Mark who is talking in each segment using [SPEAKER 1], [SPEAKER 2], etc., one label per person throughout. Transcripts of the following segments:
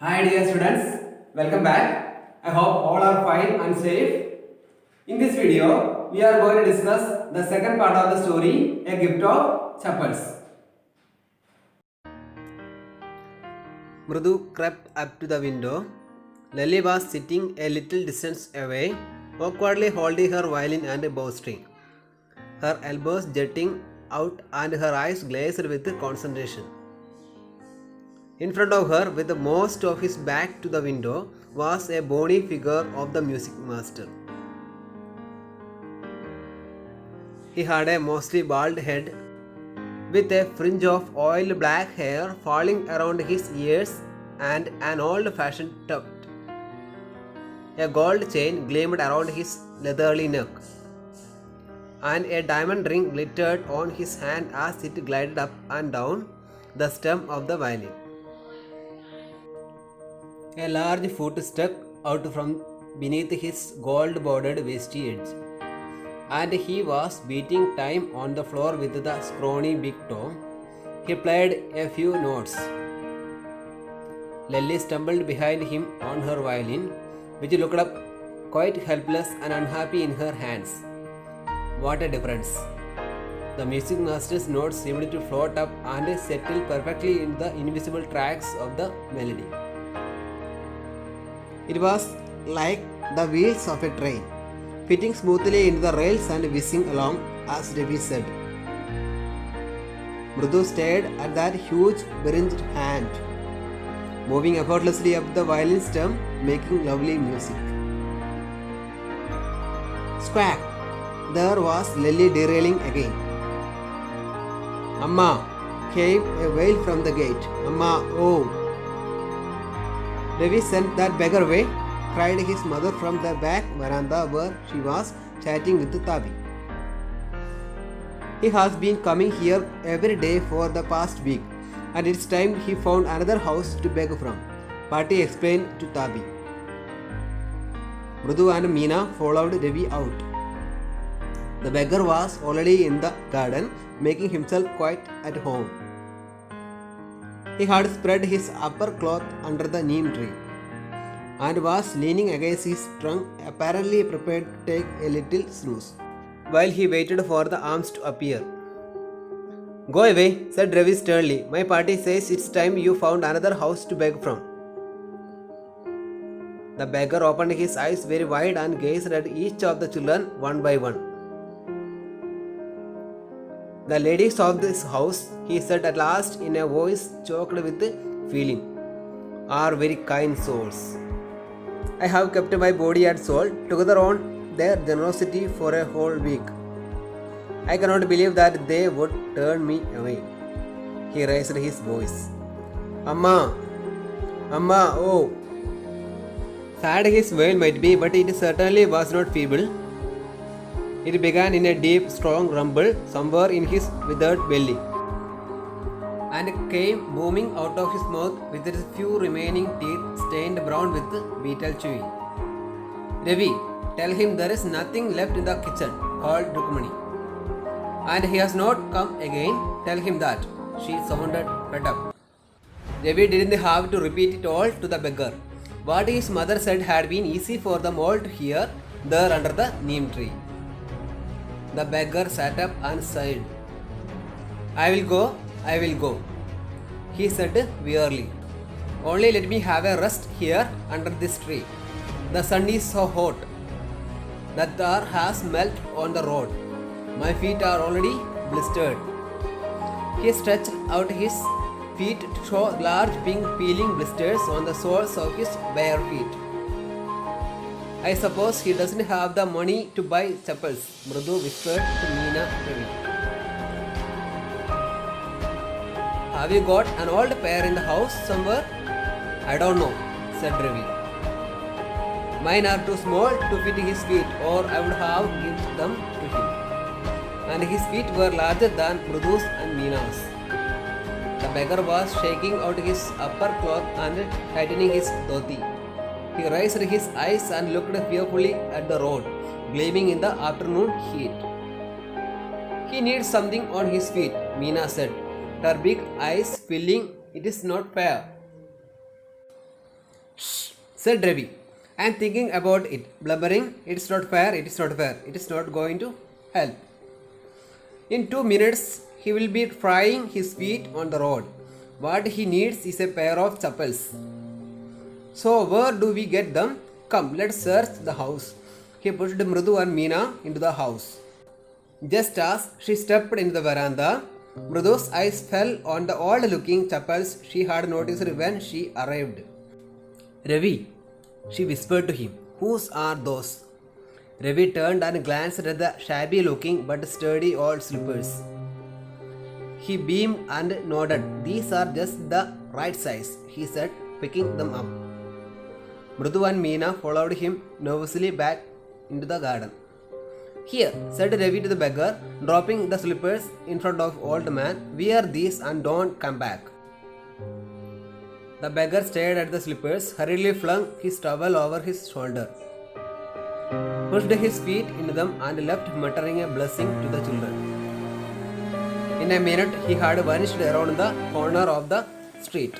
[SPEAKER 1] Hi dear students, welcome back. I hope all are fine and safe. In this video, we are going to discuss the second part of the story, A Gift of Chapels.
[SPEAKER 2] Mrudu crept up to the window. Lily was sitting a little distance away, awkwardly holding her violin and bowstring, her elbows jutting out and her eyes glazed with concentration. In front of her, with most of his back to the window, was a bony figure of the music master. He had a mostly bald head, with a fringe of oil black hair falling around his ears and an old-fashioned tuft. A gold chain gleamed around his leathery neck, and a diamond ring glittered on his hand as it glided up and down the stem of the violin. A large foot stuck out from beneath his gold-bordered waistcoat edge, and he was beating time on the floor with the scrawny big toe. He played a few notes. Lily stumbled behind him on her violin, which looked up quite helpless and unhappy in her hands. What a difference! The music master's notes seemed to float up and settle perfectly in the invisible tracks of the melody. It was like the wheels of a train, fitting smoothly into the rails and whizzing along, as Devi said. Mrudu stared at that huge beringed hand, moving effortlessly up the violin stem, making lovely music. Squawk! There was Lily derailing again. Amma! Came a wail from the gate. Amma! Oh! Devi sent that beggar away, cried his mother from the back veranda where she was chatting with Tabi. He has been coming here every day for the past week, and it's time he found another house to beg from, Patti explained to Tabi. Mrudu and Meena followed Devi out. The beggar was already in the garden, making himself quite at home. He had spread his upper cloth under the neem tree and was leaning against his trunk, apparently prepared to take a little snooze, while he waited for the arms to appear. Go away, said Ravi sternly. My party says it's time you found another house to beg from. The beggar opened his eyes very wide and gazed at each of the children one by one. The ladies of this house, he said at last in a voice choked with feeling, are very kind souls. I have kept my body and soul together on their generosity for a whole week. I cannot believe that they would turn me away. He raised his voice. Amma! Amma! Oh! Sad his wail might be, but it certainly was not feeble. It began in a deep, strong rumble somewhere in his withered belly, and came booming out of his mouth with its few remaining teeth stained brown with beetle chewing. Ravi, tell him there is nothing left in the kitchen, called Rukmani. And he has not come again, tell him that. She sounded fed up. Ravi didn't have to repeat it all to the beggar. What his mother said had been easy for them all to hear there under the neem tree. The beggar sat up and sighed. I will go, he said wearily. Only let me have a rest here under this tree. The sun is so hot. The tar has melted on the road. My feet are already blistered. He stretched out his feet to show large pink peeling blisters on the soles of his bare feet. I suppose he doesn't have the money to buy chapels, Mrudu whispered to Meena Ravi. Have you got an old pair in the house somewhere? I don't know, said Ravi. Mine are too small to fit his feet, or I would have given them to him. And his feet were larger than Mrudu's and Meena's. The beggar was shaking out his upper cloth and tightening his dhoti. He raised his eyes and looked fearfully at the road, gleaming in the afternoon heat. He needs something on his feet, Meena said, her big eyes filling. It is not fair. Shh, said Ravi. I am thinking about it, blubbering. It's not fair, it is not fair, it is not going to help. In 2 minutes, he will be frying his feet on the road. What he needs is a pair of chappals. So, where do we get them? Come, let's search the house. He pushed Mrudu and Meena into the house. Just as she stepped into the veranda, Mrudu's eyes fell on the old-looking chappals she had noticed when she arrived. Ravi, she whispered to him, whose are those? Ravi turned and glanced at the shabby-looking but sturdy old slippers. He beamed and nodded. These are just the right size, he said, picking them up. Mrudu and Meena followed him nervously back into the garden. Here, said Ravi to the beggar, dropping the slippers in front of old man, wear these and don't come back. The beggar stared at the slippers, hurriedly flung his towel over his shoulder, pushed his feet into them and left muttering a blessing to the children. In a minute, he had vanished around the corner of the street.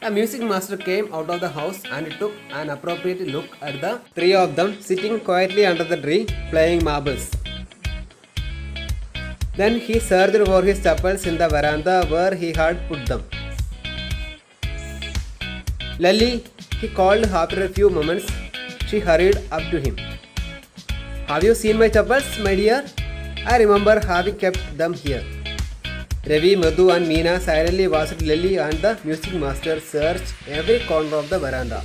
[SPEAKER 2] A music master came out of the house and took an appropriate look at the three of them sitting quietly under the tree playing marbles. Then he searched for his chappals in the veranda where he had put them. Lally, he called after a few moments. She hurried up to him. Have you seen my chappals, my dear? I remember having kept them here. Ravi, Madhu and Meena silently watched Lily and the music master search every corner of the veranda.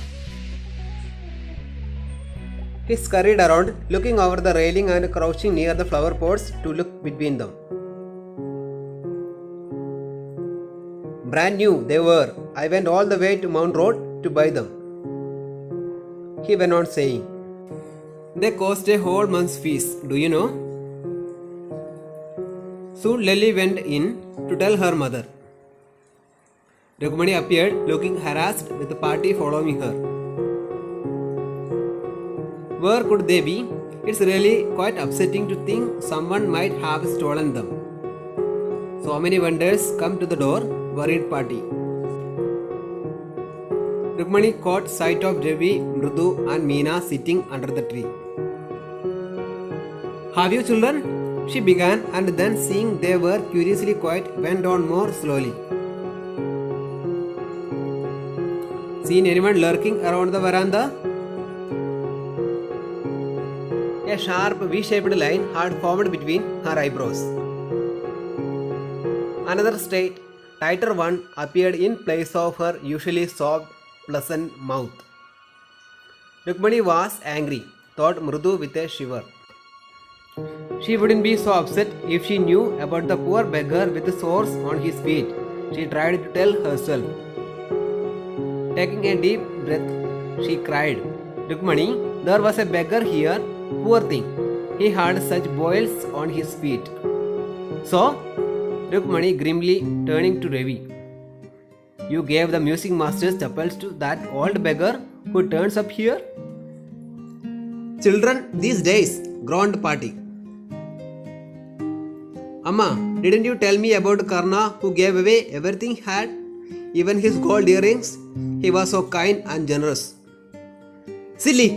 [SPEAKER 2] He scurried around, looking over the railing and crouching near the flower pots to look between them. Brand new they were. I went all the way to Mount Road to buy them. He went on saying. They cost a whole month's fees, do you know? Soon Lily went in to tell her mother. Rukmani appeared looking harassed with the party following her. Where could they be? It's really quite upsetting to think someone might have stolen them. So many vendors come to the door, worried party. Rukmani caught sight of Ravi, Mrudu and Meena sitting under the tree. Have you children? She began, and then seeing they were curiously quiet, went on more slowly. Seen anyone lurking around the veranda? A sharp V-shaped line had formed between her eyebrows. Another straight, tighter one appeared in place of her usually soft, pleasant mouth. Rukmani was angry, thought Mrudu with a shiver. She wouldn't be so upset if she knew about the poor beggar with the sores on his feet, she tried to tell herself. Taking a deep breath, she cried, Rukmani, there was a beggar here, poor thing. He had such boils on his feet. So? Rukmani grimly turning to Ravi. You gave the music master's chappals to that old beggar who turns up here? Children these days, groaned party. Amma, didn't you tell me about Karna who gave away everything he had, even his gold earrings? He was so kind and generous. Silly,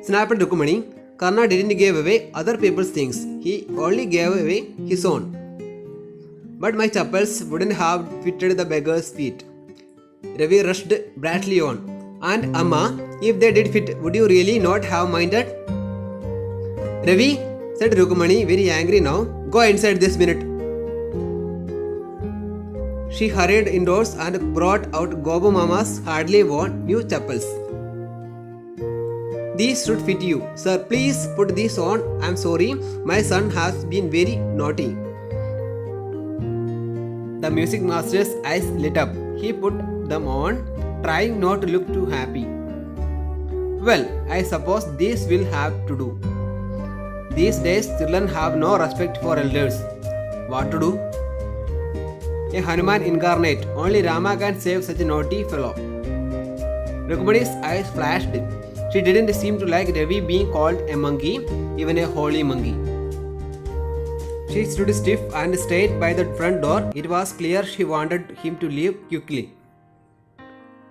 [SPEAKER 2] snapped Rukmani. Karna didn't give away other people's things. He only gave away his own. But my chappals wouldn't have fitted the beggar's feet. Ravi rushed brightly on. And Amma, if they did fit, would you really not have minded? Ravi, said Rukmani, very angry now, go inside this minute. She hurried indoors and brought out Gobu Mama's hardly worn new chappals. These should fit you. Sir, please put these on. I am sorry, my son has been very naughty. The music master's eyes lit up. He put them on, trying not to look too happy. Well, I suppose this will have to do. These days, children have no respect for elders. What to do? A Hanuman incarnate. Only Rama can save such a naughty fellow. Rukmani's eyes flashed. She didn't seem to like Ravi being called a monkey, even a holy monkey. She stood stiff and stayed by the front door. It was clear she wanted him to leave quickly.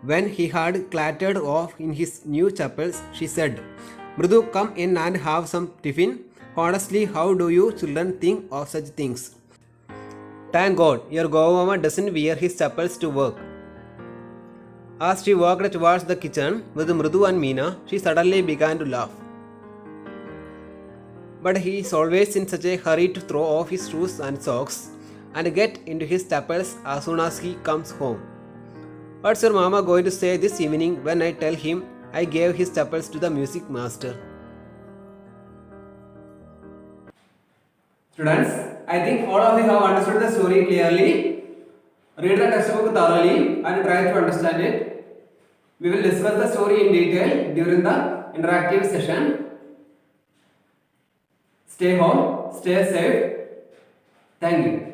[SPEAKER 2] When he had clattered off in his new chappals, she said, Mrudu, come in and have some tiffin. Honestly, how do you children think of such things? Thank God, your Govama doesn't wear his chappals to work. As she walked towards the kitchen with Mrudu and Meena, she suddenly began to laugh. But he is always in such a hurry to throw off his shoes and socks and get into his chappals as soon as he comes home. What's your mama going to say this evening when I tell him I gave his chappals to the music master?
[SPEAKER 1] Students, I think all of you have understood the story clearly. Read the textbook thoroughly and try to understand it. We will discuss the story in detail during the interactive session. Stay home, stay safe. Thank you.